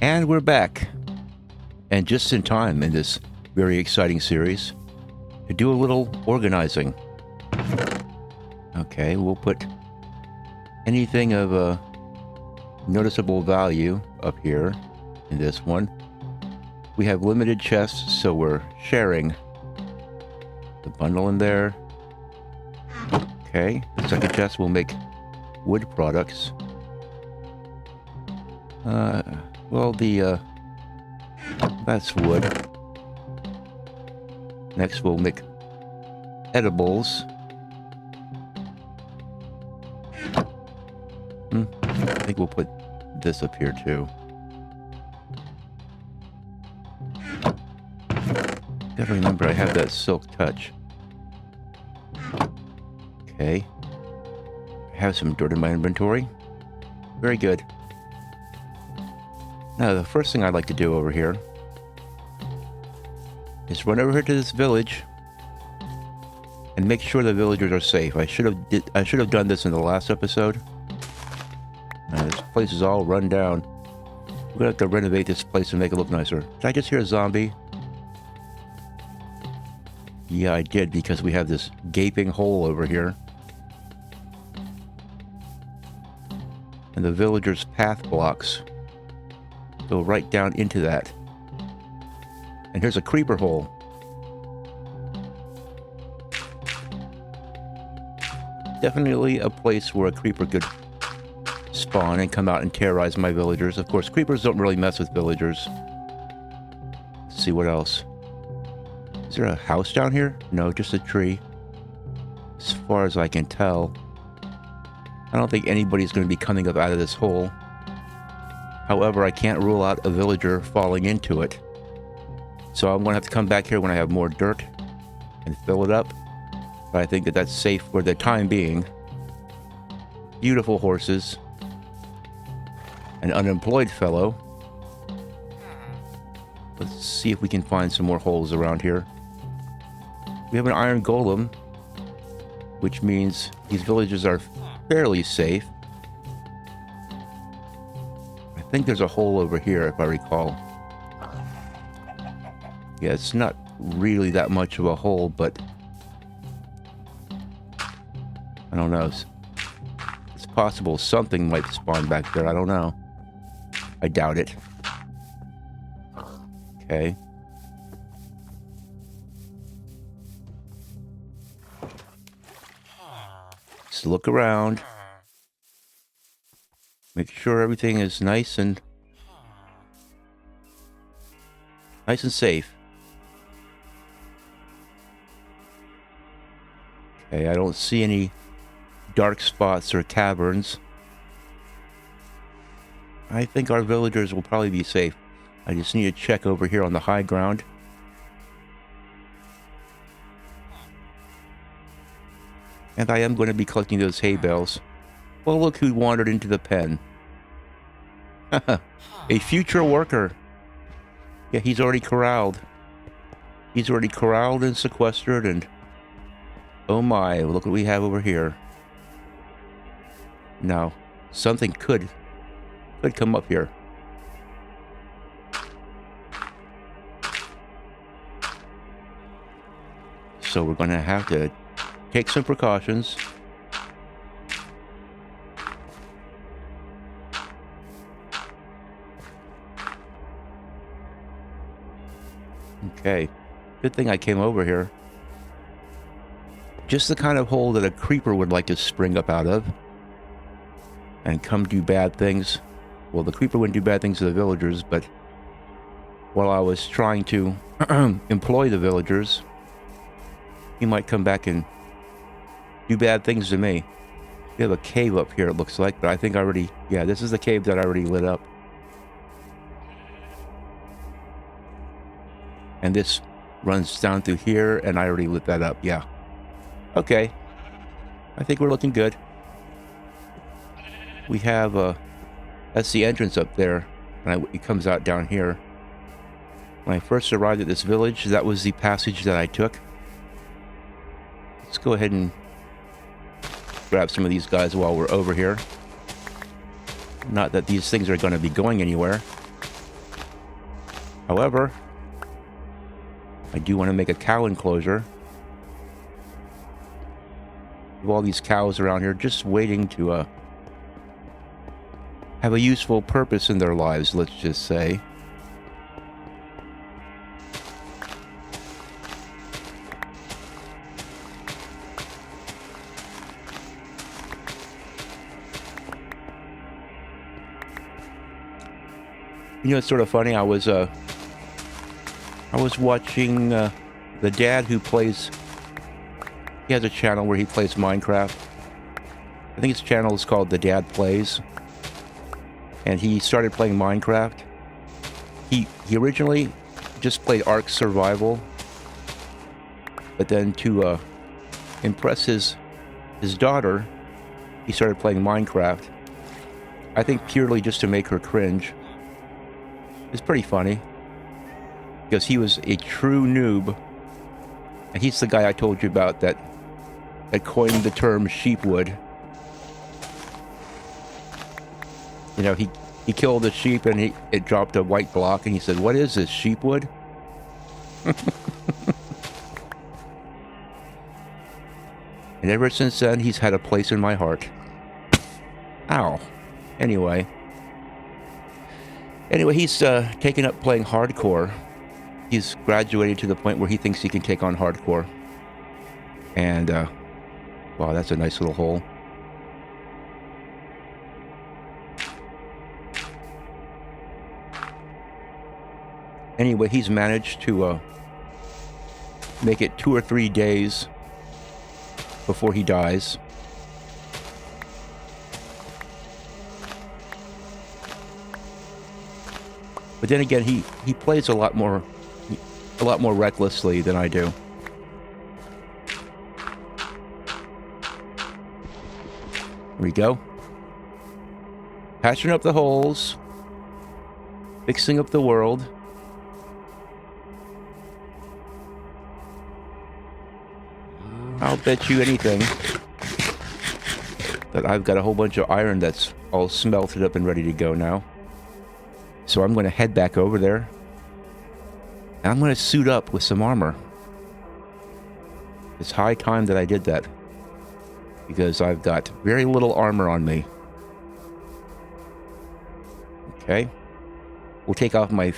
And we're back. And just in time in this very exciting series to do a little organizing. Okay, we'll put anything of a noticeable value up here in this one. We have limited chests, so we're sharing the bundle in there. Okay, the second chest will make wood products. That's wood. Next we'll make edibles. I think we'll put this up here too. Gotta remember I have that silk touch. Okay. I have some dirt in my inventory. Very good. Now the first thing I'd like to do over here is run over here to this village and make sure the villagers are safe. I should have done this in the last episode. This place is all run down. We're gonna have to renovate this place and make it look nicer. Did I just hear a zombie? Yeah, I did, because we have this gaping hole over here. And the villagers' path blocks go right down into that. And here's a creeper hole. Definitely a place where a creeper could spawn and come out and terrorize my villagers. Of course, creepers don't really mess with villagers. Let's see what else. Is there a house down here? No, just a tree. As far as I can tell. I don't think anybody's going to be coming up out of this hole. However, I can't rule out a villager falling into it. So I'm going to have to come back here when I have more dirt and fill it up. But I think that that's safe for the time being. Beautiful horses. An unemployed fellow. Let's see if we can find some more holes around here. We have an iron golem, which means these villages are fairly safe. I think there's a hole over here, if I recall. Yeah, it's not really that much of a hole, but I don't know. It's possible something might spawn back there. I don't know. I doubt it. Okay. Just look around. Make sure everything is nice and safe. Okay, I don't see any dark spots or caverns. I think our villagers will probably be safe. I just need to check over here on the high ground. And I am going to be collecting those hay bales. Well, look who wandered into the pen. A future worker. Yeah, he's already corralled. He's already corralled and sequestered, and oh my, look what we have over here. Now, something could come up here. So we're going to have to take some precautions. Okay, good thing I came over here. Just the kind of hole that a creeper would like to spring up out of and come do bad things. Well, the creeper wouldn't do bad things to the villagers, but while I was trying to employ the villagers, he might come back and do bad things to me. We have a cave up here, it looks like, but I think I already... Yeah, this is the cave that I already lit up. And this runs down through here, and I already lit that up, yeah. Okay. I think we're looking good. We have, that's the entrance up there, and it comes out down here. When I first arrived at this village, that was the passage that I took. Let's go ahead and grab some of these guys while we're over here. Not that these things are going to be going anywhere. However, I do want to make a cow enclosure. With all these cows around here just waiting to have a useful purpose in their lives, let's just say. You know, it's sort of funny. I was watching the dad who plays. He has a channel where he plays Minecraft. I think his channel is called The Dad Plays. And he started playing Minecraft. He originally just played Ark Survival, but then to impress his daughter, he started playing Minecraft. I think purely just to make her cringe. It's pretty funny because he was a true noob, and he's the guy I told you about that coined the term sheepwood. You know, he killed a sheep and it dropped a white block, and he said, "What is this, sheepwood?" And ever since then, he's had a place in my heart. Ow. Anyway, he's taken up playing hardcore. He's graduated to the point where he thinks he can take on hardcore. And, wow, that's a nice little hole. Anyway, he's managed to make it 2 or 3 days before he dies. But then again, he plays a lot more recklessly than I do. Here we go. Patching up the holes. Fixing up the world. I'll bet you anything that I've got a whole bunch of iron that's all smelted up and ready to go now. So I'm going to head back over there. And I'm going to suit up with some armor. It's high time that I did that, because I've got very little armor on me. Okay. We'll take off my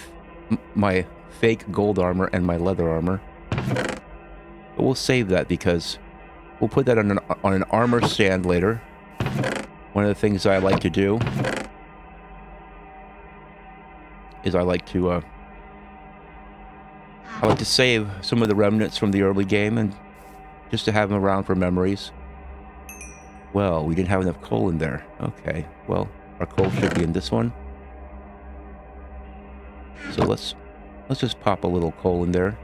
fake gold armor and my leather armor. But we'll save that because we'll put that on an armor stand later. One of the things I like to do is I like to save some of the remnants from the early game and just to have them around for memories. Well, we didn't have enough coal in there. Okay, well, our coal should be in this one. So let's just pop a little coal in there.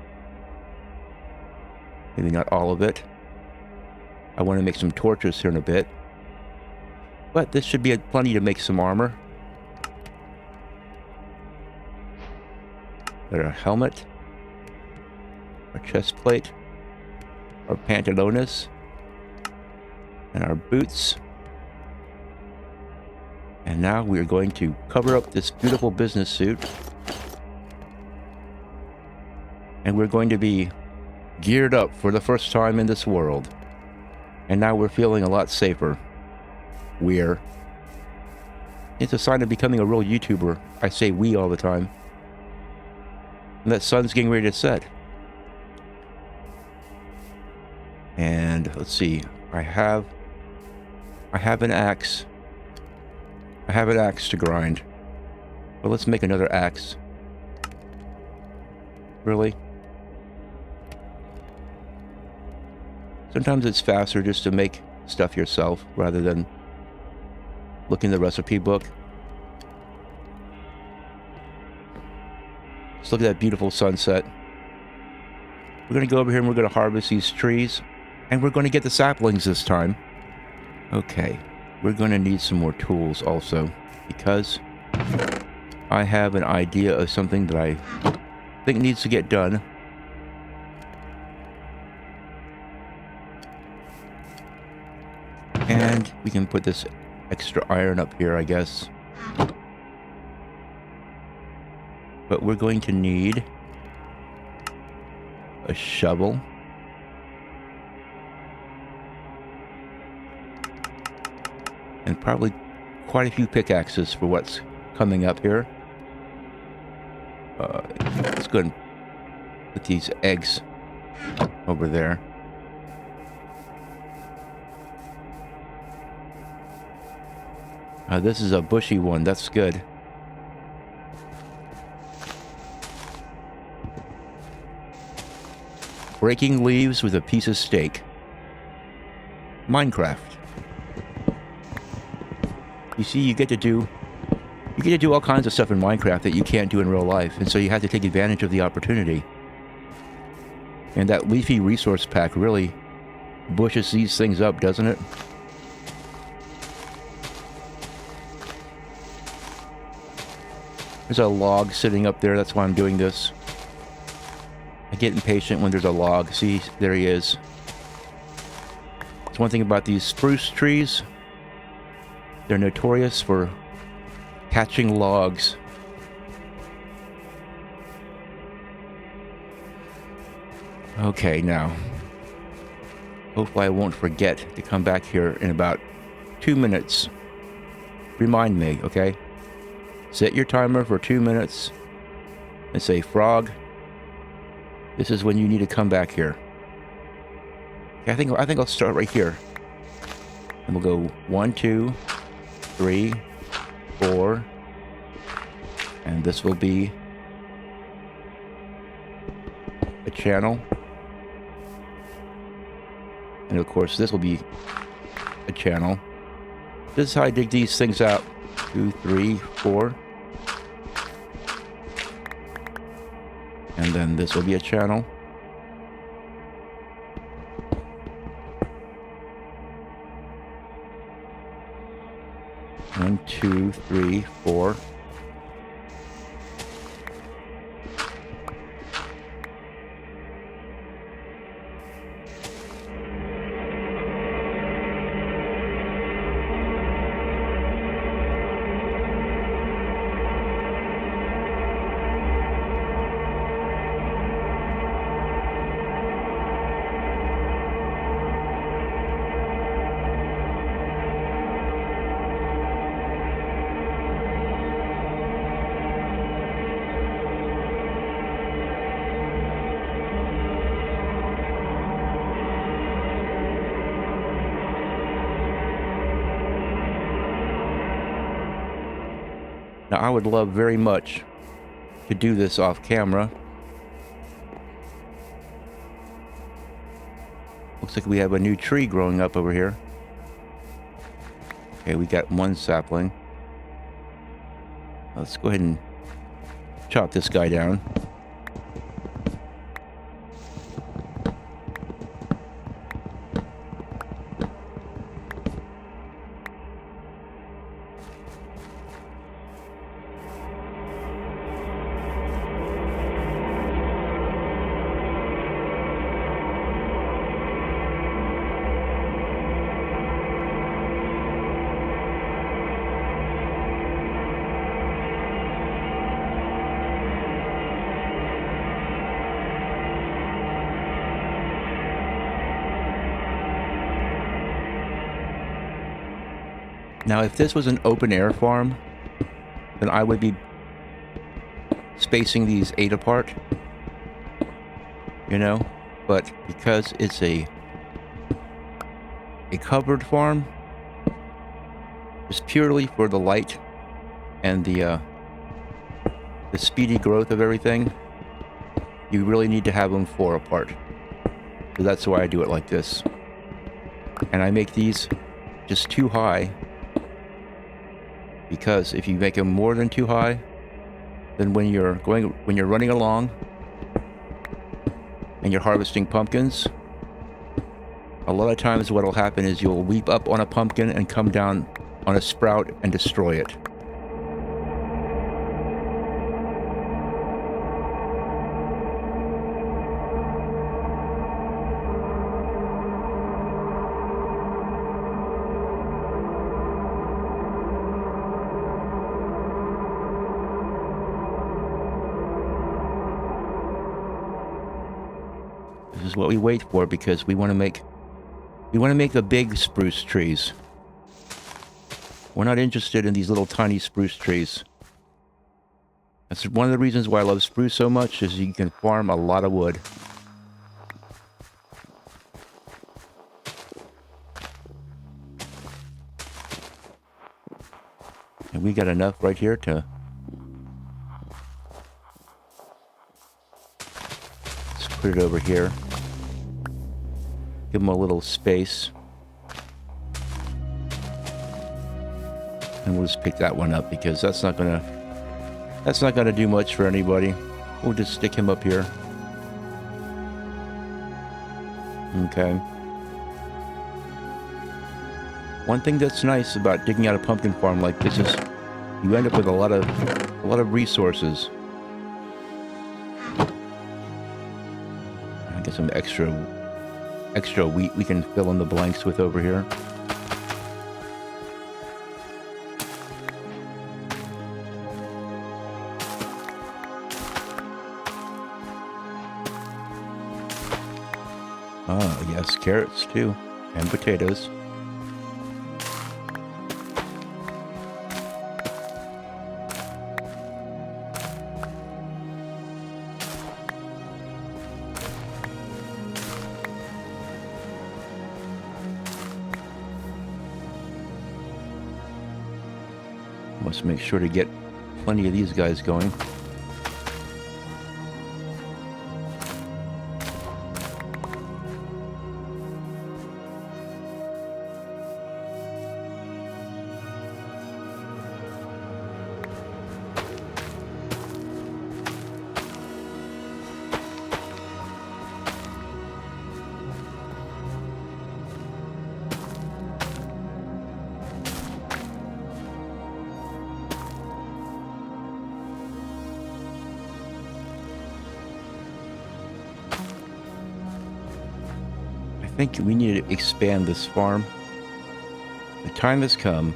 Maybe not all of it. I want to make some torches here in a bit. But this should be plenty to make some armor. Got our helmet. Our chest plate. Our pantalones. And our boots. And now we are going to cover up this beautiful business suit. And we're going to be geared up for the first time in this world. And now we're feeling a lot safer. It's a sign of becoming a real YouTuber. I say we all the time. And that sun's getting ready to set. And let's see. I have an axe. I have an axe to grind. But let's make another axe. Really? Sometimes it's faster just to make stuff yourself rather than look in the recipe book. Just look at that beautiful sunset. We're going to go over here and we're going to harvest these trees. And we're going to get the saplings this time. Okay. We're going to need some more tools also, because I have an idea of something that I think needs to get done. And we can put this extra iron up here, I guess. But we're going to need a shovel. And probably quite a few pickaxes for what's coming up here. Let's go ahead and put these eggs over there. This is a bushy one. That's good. Breaking leaves with a piece of steak. Minecraft. You see, you get to do all kinds of stuff in Minecraft that you can't do in real life, and so you have to take advantage of the opportunity. And that leafy resource pack really bushes these things up, doesn't it? There's a log sitting up there, that's why I'm doing this. I get impatient when there's a log. See, there he is. That's one thing about these spruce trees. They're notorious for catching logs. Okay, now. Hopefully I won't forget to come back here in about 2 minutes. Remind me, okay? Set your timer for 2 minutes and say, frog, this is when you need to come back here. Okay, I think I'll start right here. And we'll go 1, 2, 3, 4, and this will be a channel. And of course, this will be a channel. This is how I dig these things out. 2, 3, 4. And then this will be a channel. One, 2, 3, 4. Now, I would love very much to do this off camera. Looks like we have a new tree growing up over here. Okay, we got one sapling. Let's go ahead and chop this guy down. Now, if this was an open air farm, then I would be spacing these 8 apart, you know, but because it's a covered farm, just purely for the light and the speedy growth of everything, you really need to have them 4 apart. So that's why I do it like this. And I make these just too high, because if you make them more than too high, then when you're running along and you're harvesting pumpkins, a lot of times what will happen is you'll leap up on a pumpkin and come down on a sprout and destroy it. is what we wait for, because we want to make the big spruce trees. We're not interested in these little tiny spruce trees. That's one of the reasons why I love spruce so much, is you can farm a lot of wood. And we got enough right here to... Let's put it over here. Give them a little space. And we'll just pick that one up, because that's not gonna do much for anybody. We'll just stick him up here. Okay. One thing that's nice about digging out a pumpkin farm like this is you end up with a lot of resources. I get some extra wheat we can fill in the blanks with over here. Oh, yes, carrots too, and potatoes. Must make sure to get plenty of these guys going. I think we need to expand this farm. The time has come.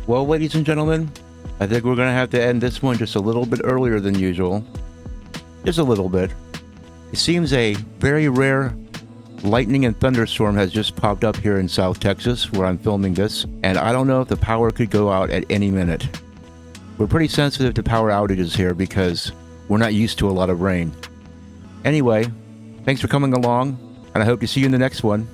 Well, ladies and gentlemen, I think we're going to have to end this one just a little bit earlier than usual. Just a little bit. It seems a very rare lightning and thunderstorm has just popped up here in South Texas, where I'm filming this, and I don't know if the power could go out at any minute. We're pretty sensitive to power outages here because we're not used to a lot of rain. Anyway, thanks for coming along, and I hope to see you in the next one.